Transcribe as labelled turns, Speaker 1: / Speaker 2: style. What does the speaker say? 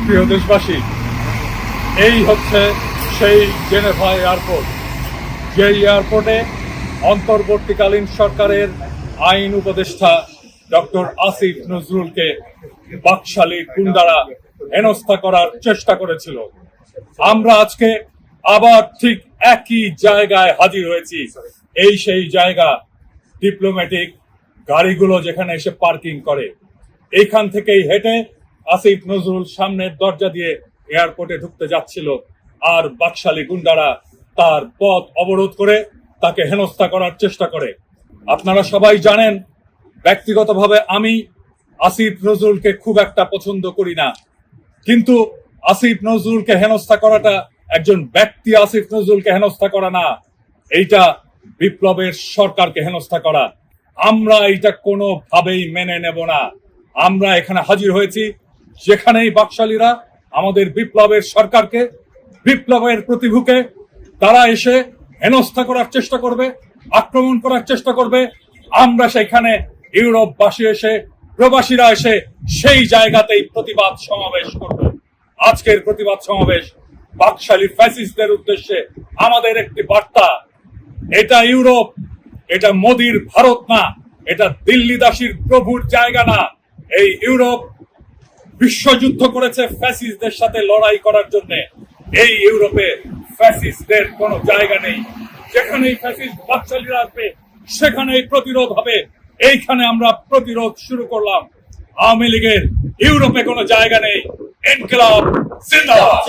Speaker 1: প্রিয় দেশবাসী, এই হচ্ছে সেই জেনেভা এয়ারপোর্ট, যে এয়ারপোর্টে অন্তর্বর্তীকালীন সরকারের আইন উপদেষ্টা ডক্টর আসিফ নজরুলকে বাকশালী গুন্ডারা হেনস্থা করার চেষ্টা করেছিল। আমরা আজকে আবার ঠিক একই জায়গায় হাজির হয়েছি। এই সেই জায়গা, ডিপ্লোম্যাটিক গাড়িগুলো যেখানে এসে পার্কিং করে, এইখান থেকেই হেঁটে আসিফ নজরুল সামনের দরজা দিয়ে এয়ারপোর্টে ঢুকতে যাচ্ছিল, আর বাকশালী গুন্ডারা তার পথ অবরোধ করে তাকে হেনস্থা করার চেষ্টা করে। আপনারা সবাই জানেন, ব্যক্তিগতভাবে আমি আসিফ নজরুলকে খুব একটা পছন্দ করি না, কিন্তু আসিফ নজরুলকে হেনস্থা করাটা একজন ব্যক্তি আসিফ নজরুলকে হেনস্থা করা না, এইটা বিপ্লবের সরকারকে হেনস্থা করা। আমরা এটা কোনোভাবেই মেনে নেব না। আমরা এখানে হাজির হয়েছি যেখানেই বাকশালীরা আমাদের বিপ্লবের সরকারকে, বিপ্লবের প্রতিভূকে তারা এসে হেনস্থা করার চেষ্টা করবে, আক্রমণ করার চেষ্টা করবে, আমরা সেখানে ইউরোপবাসী এসে, প্রবাসীরা এসে সেই জায়গাতেই প্রতিবাদ সমাবেশ করব। আজকের প্রতিবাদ সমাবেশ বাকশালী ফ্যাসিস্টদের উদ্দেশ্যে আমাদের একটি বার্তা। এটা ইউরোপ, এটা মোদির ভারত না, এটা দিল্লি দাসীর প্রভুর জায়গা না। এই ইউরোপ বিশ্বযুদ্ধ করেছে ফ্যাসিস্টদের সাথে লড়াই করার জন্য। এই ইউরোপে ফ্যাসিস্টদের কোনো জায়গা নেই। যেখানেই ফ্যাসিস্ট বাকশালীরা আসবে সেখানেই প্রতিরোধ হবে। এইখানে আমরা প্রতিরোধ শুরু করলাম। আওয়ামী লীগের ইউরোপে কোনো জায়গা নেই। ইনকিলাব জিন্দাবাদ।